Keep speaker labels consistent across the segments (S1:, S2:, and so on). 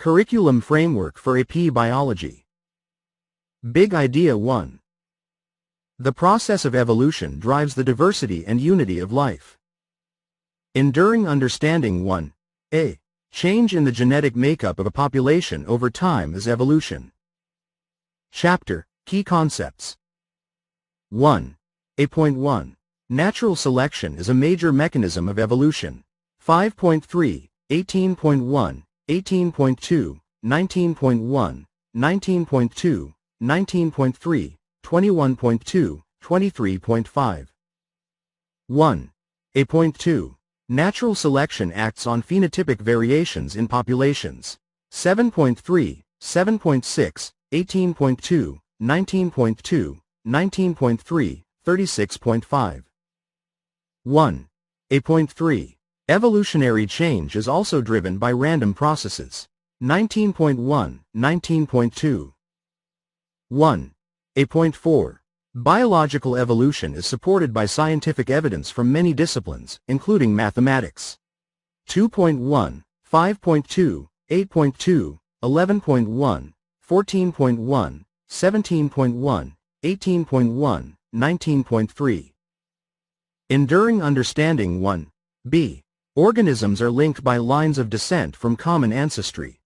S1: Curriculum Framework for AP Biology. Big Idea 1. The process of evolution drives the diversity and unity of life. Enduring Understanding 1. A. Change in the genetic makeup of a population over time is evolution. Chapter, Key Concepts. 1. A.1. Natural selection is a major mechanism of evolution. 5.3, 18.1, 18.2, 19.1, 19.2, 19.3, 21.2, 23.5. 1. A.2. Natural selection acts on phenotypic variations in populations. 7.3, 7.6, 18.2, 19.2, 19.3, 36.5. 1. A.3. Evolutionary change is also driven by random processes. 19.1, 19.2. 1. A.4. Biological evolution is supported by scientific evidence from many disciplines, including mathematics. 2.1, 5.2, 8.2, 11.1, 14.1, 17.1, 18.1, 19.3. Enduring Understanding 1. B. Organisms are linked by lines of descent from common ancestry.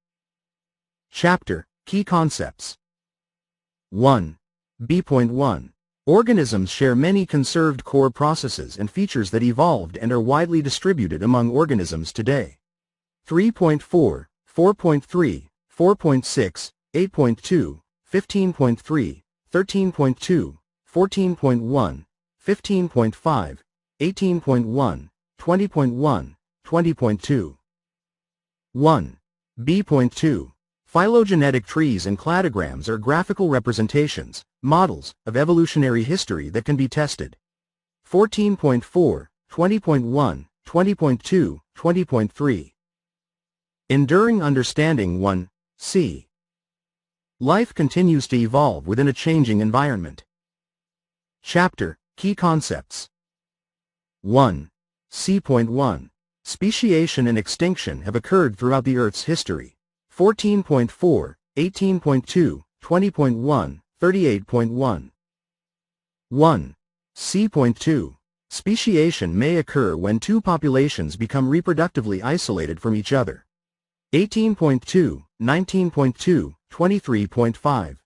S1: Chapter, Key Concepts. 1. B.1. Organisms share many conserved core processes and features that evolved and are widely distributed among organisms today. 3.4, 4.3, 4.6, 8.2, 15.3, 13.2, 14.1, 15.5, 18.1, 20.1, 20.2. 1. B.2. Phylogenetic trees and cladograms are graphical representations, models, of evolutionary history that can be tested. 14.4, 20.1, 20.2, 20.3. Enduring Understanding 1. C. Life continues to evolve within a changing environment. Chapter, Key Concepts. 1. C.1. Speciation and extinction have occurred throughout the Earth's history. 14.4, 18.2, 20.1, 38.1. 1. C.2. Speciation may occur when two populations become reproductively isolated from each other. 18.2, 19.2, 23.5.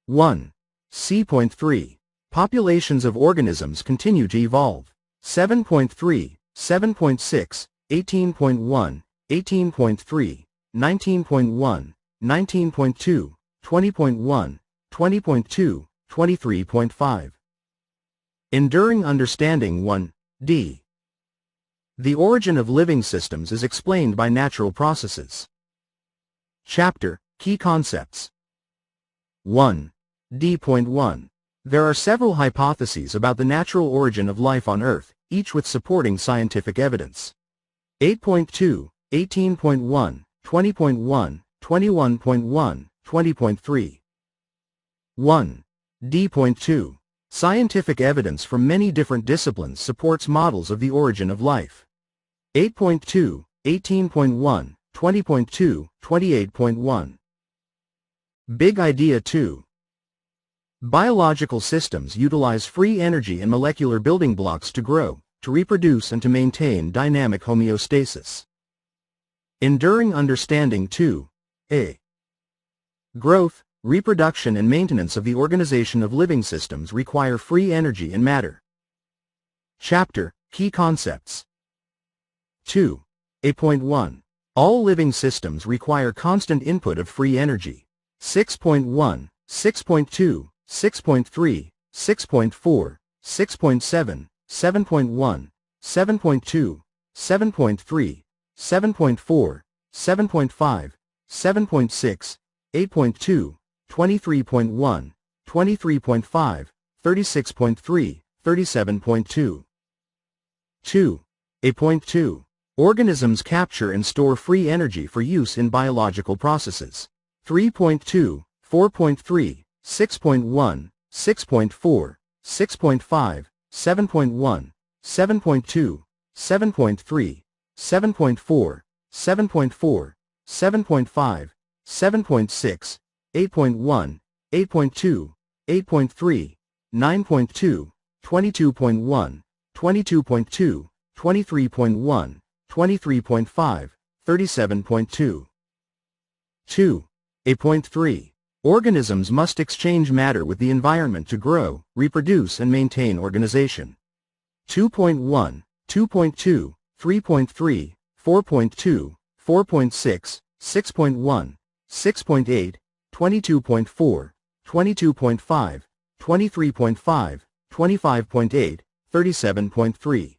S1: 1. C.3. Populations of organisms continue to evolve. 7.3, 7.6, 18.1, 18.3, 19.1, 19.2, 20.1, 20.2, 23.5. Enduring Understanding 1. D. The origin of living systems is explained by natural processes. Chapter, Key Concepts. 1. D.1. There are several hypotheses about the natural origin of life on Earth, each with supporting scientific evidence. 8.2, 18.1, 20.1, 21.1, 20.3. 1. D.2. Scientific evidence from many different disciplines supports models of the origin of life. 8.2, 18.1, 20.2, 28.1. Big Idea 2. Biological systems utilize free energy and molecular building blocks to grow, to reproduce and to maintain dynamic homeostasis. Enduring Understanding 2. A. Growth, reproduction and maintenance of the organization of living systems require free energy and matter. Chapter, Key Concepts. 2. A.1. All living systems require constant input of free energy. 6.1, 6.2, 6.3, 6.4, 6.7, 7.1, 7.2, 7.3, 7.4, 7.5, 7.6, 8.2, 23.1, 23.5, 36.3, 37.2. 2. A.2. Organisms capture and store free energy for use in biological processes. 3.2, 4.3, 6.1, 6.4, 6.5, 7.1, 7.2, 7.3, 7.4, 7.4, 7.5, 7.6, 8.1, 8.2, 8.3, 9.2, 22.1, 22.2, 23.1, 23.5, 37.2. 2. 8.3. Organisms must exchange matter with the environment to grow, reproduce and maintain organization. 2.1, 2.2, 3.3, 4.2, 4.6, 6.1, 6.8, 22.4, 22.5, 23.5, 25.8, 37.3.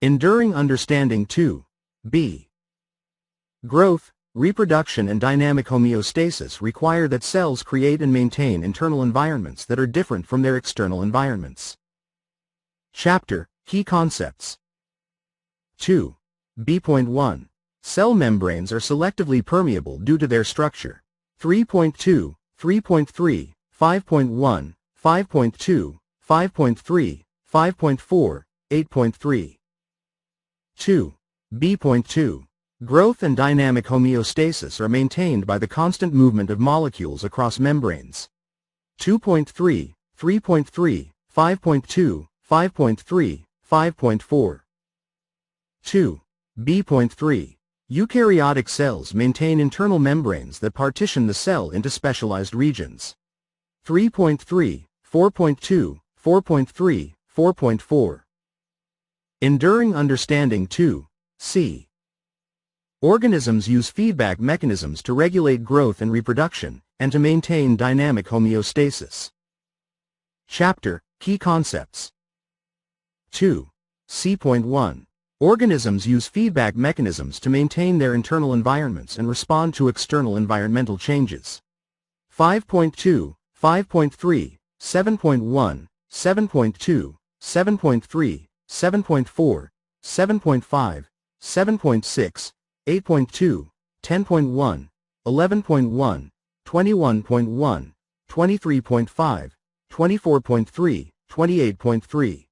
S1: Enduring Understanding 2. B. Growth, reproduction and dynamic homeostasis require that cells create and maintain internal environments that are different from their external environments. Chapter, Key Concepts. 2. B.1. Cell membranes are selectively permeable due to their structure. 3.2, 3.3, 5.1, 5.2, 5.3, 5.4, 8.3. 2. B.2. Growth and dynamic homeostasis are maintained by the constant movement of molecules across membranes. 2.3, 3.3, 5.2, 5.3, 5.4. 2. B.3. Eukaryotic cells maintain internal membranes that partition the cell into specialized regions. 3.3, 4.2, 4.3, 4.4. Enduring Understanding 2. C. Organisms use feedback mechanisms to regulate growth and reproduction, and to maintain dynamic homeostasis. Chapter, Key Concepts. 2. C.1. Organisms use feedback mechanisms to maintain their internal environments and respond to external environmental changes. 5.2, 5.3, 7.1, 7.2, 7.3, 7.4, 7.5, 7.6, 8.2, 10.1, 11.1, 21.1, 23.5, 24.3, 28.3.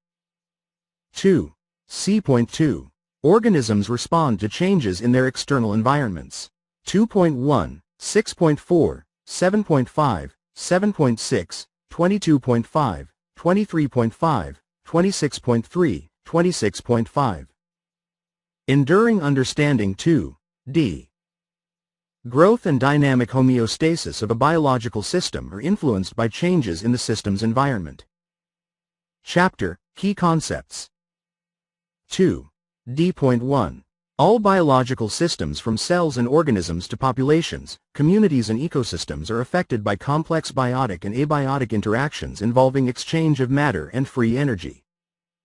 S1: 2. C.2. Organisms respond to changes in their external environments. 2.1, 6.4, 7.5, 7.6, 22.5, 23.5, 26.3, 26.5. Enduring Understanding 2. D. Growth and dynamic homeostasis of a biological system are influenced by changes in the system's environment. Chapter, Key Concepts. 2. D.1. All biological systems from cells and organisms to populations, communities and ecosystems are affected by complex biotic and abiotic interactions involving exchange of matter and free energy.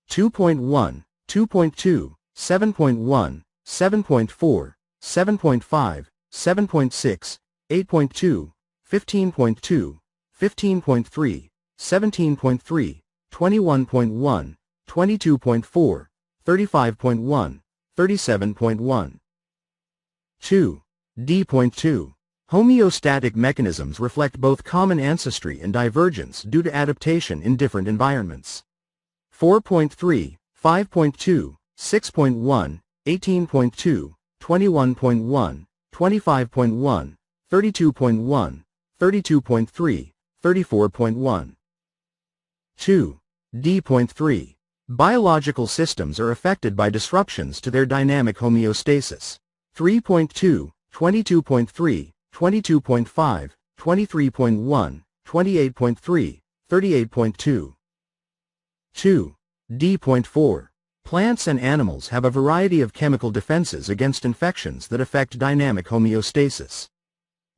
S1: 2.1, 2.2, 7.1, 7.4, 7.5, 7.6, 8.2, 15.2, 15.3, 17.3, 21.1, 22.4, 35.1, 37.1. 2. D.2. Homeostatic mechanisms reflect both common ancestry and divergence due to adaptation in different environments. 4.3, 5.2, 6.1, 18.2, 21.1, 25.1, 32.1, 32.3, 34.1. 2. D.3. Biological systems are affected by disruptions to their dynamic homeostasis. 3.2, 22.3, 22.5, 23.1, 28.3, 38.2. 2. D.4. Plants and animals have a variety of chemical defenses against infections that affect dynamic homeostasis.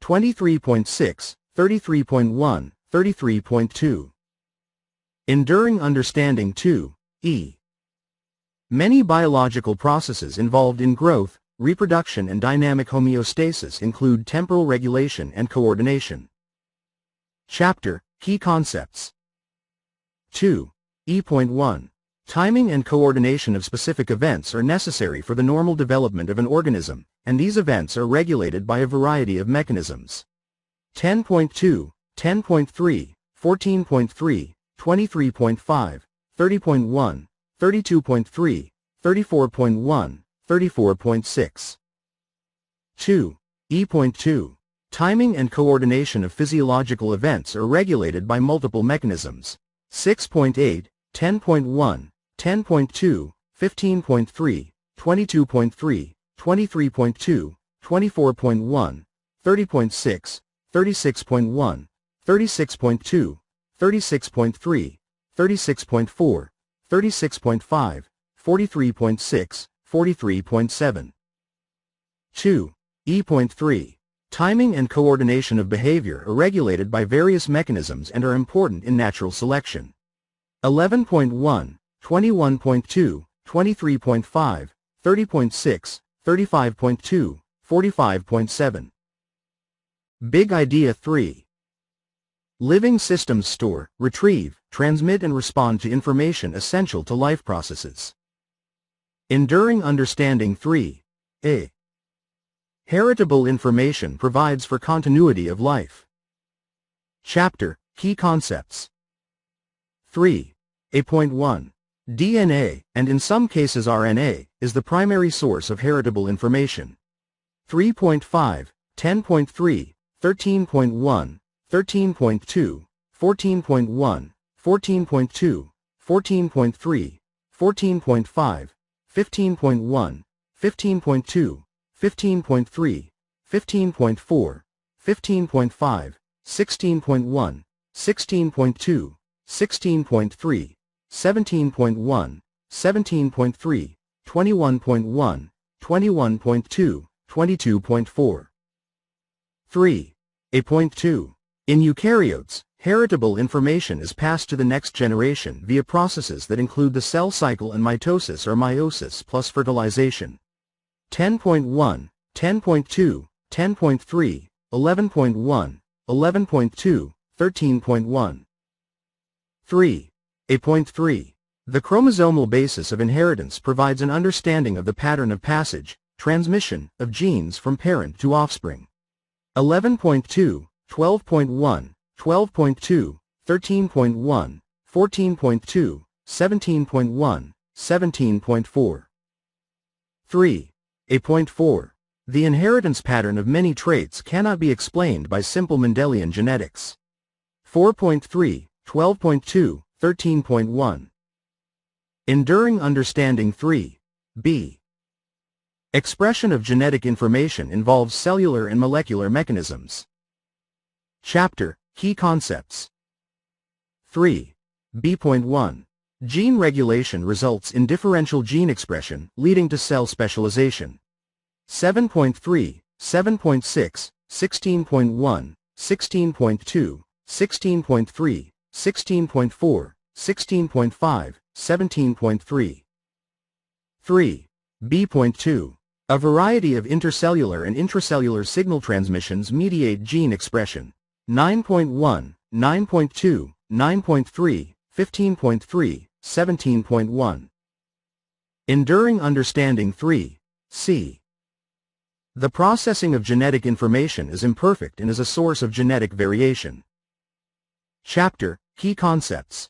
S1: 23.6, 33.1, 33.2. Enduring Understanding 2. E. Many biological processes involved in growth, reproduction and dynamic homeostasis include temporal regulation and coordination. Chapter, Key Concepts. 2. E.1. Timing and coordination of specific events are necessary for the normal development of an organism, and these events are regulated by a variety of mechanisms. 10.2, 10.3, 14.3, 23.5, 30.1, 32.3, 34.1, 34.6. 2. E.2. Timing and coordination of physiological events are regulated by multiple mechanisms. 6.8, 10.1, 10.2, 15.3, 22.3, 23.2, 24.1, 30.6, 36.1, 36.2, 36.3, 36.4, 36.5, 43.6, 43.7. 2. E.3. Timing and coordination of behavior are regulated by various mechanisms and are important in natural selection. 11.1, 21.2, 23.5, 30.6, 35.2, 45.7. Big Idea 3. Living systems store, retrieve, transmit and respond to information essential to life processes. Enduring Understanding 3. A. Heritable information provides for continuity of life. Chapter, Key Concepts. 3. A.1. DNA, and in some cases RNA, is the primary source of heritable information. 3.5, 10.3, 13.1, 13.2, 14.1, 14.2, 14.3, 14.5, 15.1, 15.2, 15.3, 15.4, 15.5, 16.1, 16.2, 16.3, 17.1, 17.3, 21.1, 21.2, 22.4. 3. A.2. In eukaryotes, heritable information is passed to the next generation via processes that include the cell cycle and mitosis or meiosis plus fertilization. 10.1, 10.2, 10.3, 11.1, 11.2, 13.1. 3. A.3. The chromosomal basis of inheritance provides an understanding of the pattern of passage, transmission, of genes from parent to offspring. 11.2, 12.1, 12.2, 13.1, 14.2, 17.1, 17.4. 3. A.4. The inheritance pattern of many traits cannot be explained by simple Mendelian genetics. 4.3, 12.2, 13.1. Enduring Understanding 3. B. Expression of genetic information involves cellular and molecular mechanisms. Chapter, Key Concepts. 3. B.1. Gene regulation results in differential gene expression, leading to cell specialization. 7.3, 7.6, 16.1, 16.2, 16.3, 16.4, 16.5, 17.3. 3. B.2. A variety of intercellular and intracellular signal transmissions mediate gene expression. 9.1, 9.2, 9.3, 15.3, 17.1. Enduring Understanding 3. C. The processing of genetic information is imperfect and is a source of genetic variation. Chapter, Key Concepts.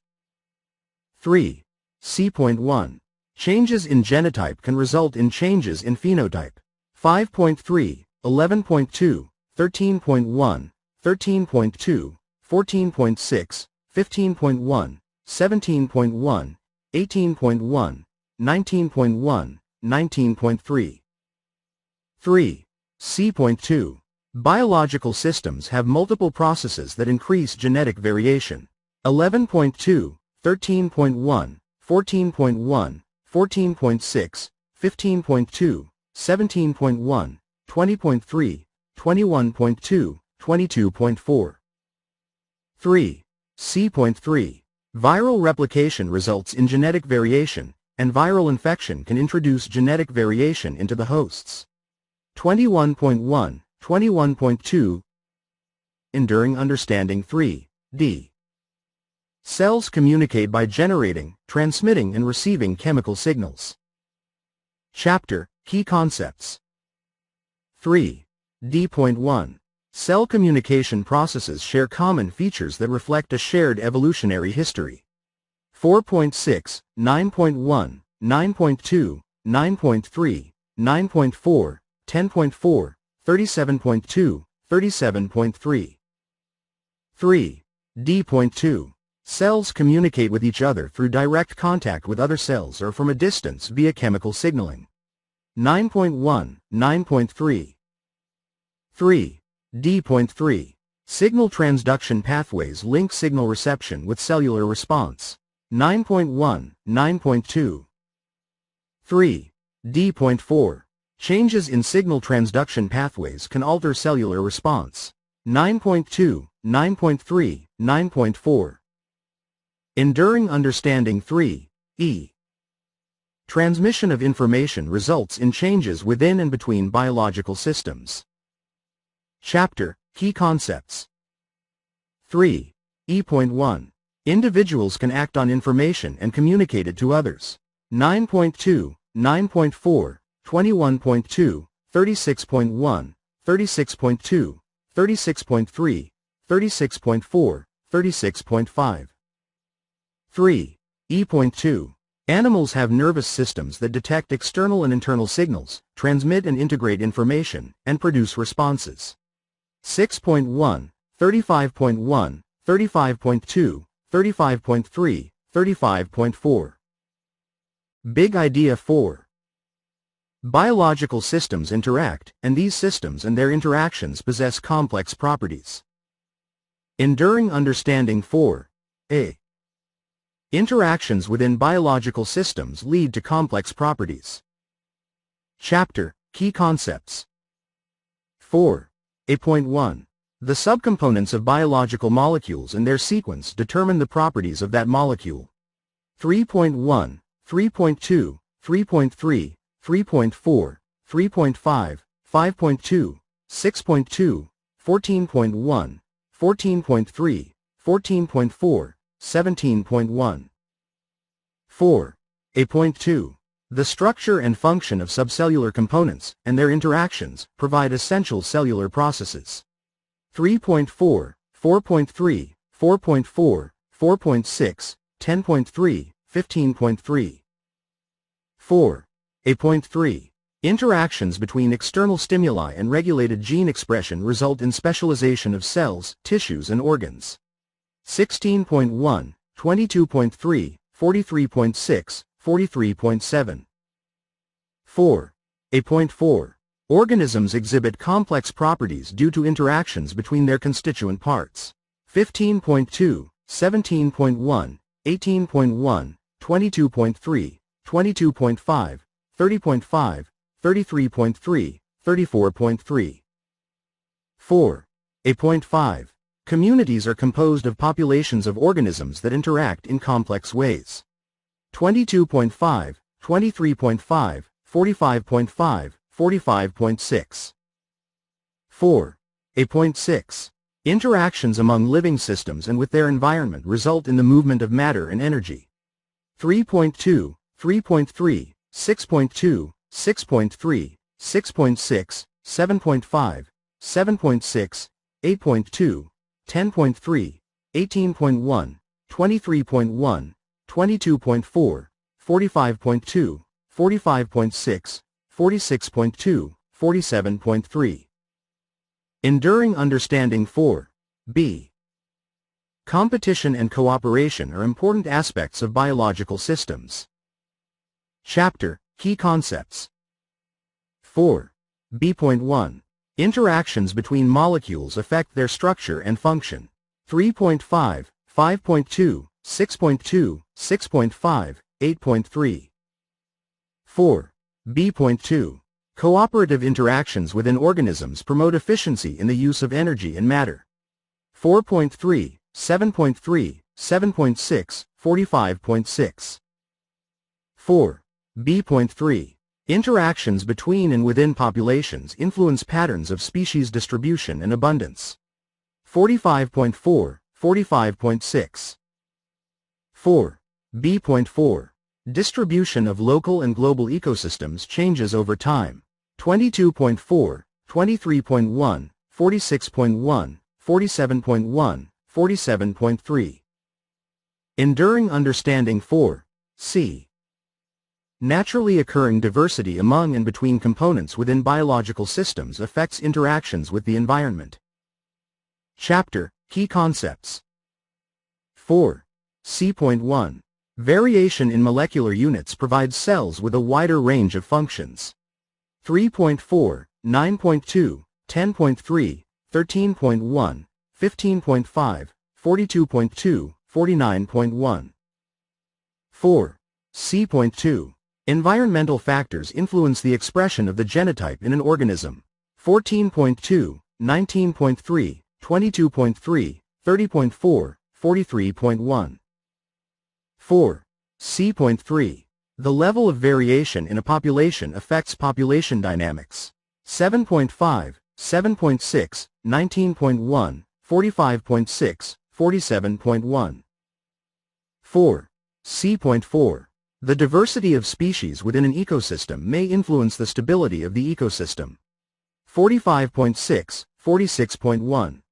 S1: 3. C.1. Changes in genotype can result in changes in phenotype. 5.3, 11.2, 13.1, 13.2, 14.6, 15.1, 17.1, 18.1, 19.1, 19.3. 3. C.2. Biological systems have multiple processes that increase genetic variation. 11.2, 13.1, 14.1, 14.6, 15.2, 17.1, 20.3, 21.2, 22.4. 3. C.3. Viral replication results in genetic variation, and viral infection can introduce genetic variation into the hosts. 21.1, 21.2. Enduring Understanding 3. D. Cells communicate by generating, transmitting and receiving chemical signals. Chapter, Key Concepts. 3. D.1. Cell communication processes share common features that reflect a shared evolutionary history. 4.6, 9.1, 9.2, 9.3, 9.4, 10.4, 37.2, 37.3. 3. D.2. Cells communicate with each other through direct contact with other cells or from a distance via chemical signaling. 9.1, 9.3. 3. D.3. Signal transduction pathways link signal reception with cellular response. 9.1, 9.2. 3. D.4. Changes in signal transduction pathways can alter cellular response. 9.2, 9.3, 9.4. Enduring understanding 3. E. Transmission of information results in changes within and between biological systems. Chapter, Key Concepts. 3. E.1. Individuals can act on information and communicate it to others. 9.2, 9.4, 21.2, 36.1, 36.2, 36.3, 36.4, 36.5. 3. E.2. Animals have nervous systems that detect external and internal signals, transmit and integrate information, and produce responses. 6.1, 35.1, 35.2, 35.3, 35.4. Big Idea 4. Biological systems interact, and these systems and their interactions possess complex properties. Enduring Understanding 4. A. Interactions within biological systems lead to complex properties. Chapter, Key Concepts. 4. A.1. The subcomponents of biological molecules and their sequence determine the properties of that molecule. 3.1, 3.2, 3.3, 3.4, 3.5, 5.2, 6.2, 14.1, 14.3, 14.4, 17.1. 4. A.2. The structure and function of subcellular components and their interactions provide essential cellular processes. 3.4, 4.3, 4.4, 4.6, 10.3, 15.3. 4. A.3. Interactions between external stimuli and regulated gene expression result in specialization of cells, tissues and organs. 16.1, 22.3, 43.6, 43.7. 4. A.4. Organisms exhibit complex properties due to interactions between their constituent parts. 15.2, 17.1, 18.1, 22.3, 22.5, 30.5, 33.3, 34.3. 4. A.5. Communities are composed of populations of organisms that interact in complex ways. 22.5, 23.5, 45.5, 45.6. 4. A.6. Interactions among living systems and with their environment result in the movement of matter and energy. 3.2, 3.3, 6.2, 6.3, 6.6, 7.5, 7.6, 8.2, 10.3, 18.1, 23.1, 22.4, 45.2, 45.6, 46.2, 47.3. Enduring Understanding 4. B. Competition and cooperation are important aspects of biological systems. Chapter, Key Concepts. 4. B.1. Interactions between molecules affect their structure and function. 3.5, 5.2, 6.2, 6.5, 8.3. 4. B.2. Cooperative interactions within organisms promote efficiency in the use of energy and matter. 4.3, 7.3, 7.6, 45.6. 4. B.3. Interactions between and within populations influence patterns of species distribution and abundance. 45.4, 45.6. 4. B.4. Distribution of local and global ecosystems changes over time. 22.4, 23.1, 46.1, 47.1, 47.3. Enduring Understanding 4. C. Naturally occurring diversity among and between components within biological systems affects interactions with the environment. Chapter: Key Concepts. 4. C.1. Variation in molecular units provides cells with a wider range of functions. 3.4, 9.2, 10.3, 13.1, 15.5, 42.2, 49.1. 4. C.2. Environmental factors influence the expression of the genotype in an organism. 14.2, 19.3, 22.3, 30.4, 43.1. 4. C.3. The level of variation in a population affects population dynamics. 7.5, 7.6, 19.1, 45.6, 47.1. 4. C.4. The diversity of species within an ecosystem may influence the stability of the ecosystem. 45.6, 46.1.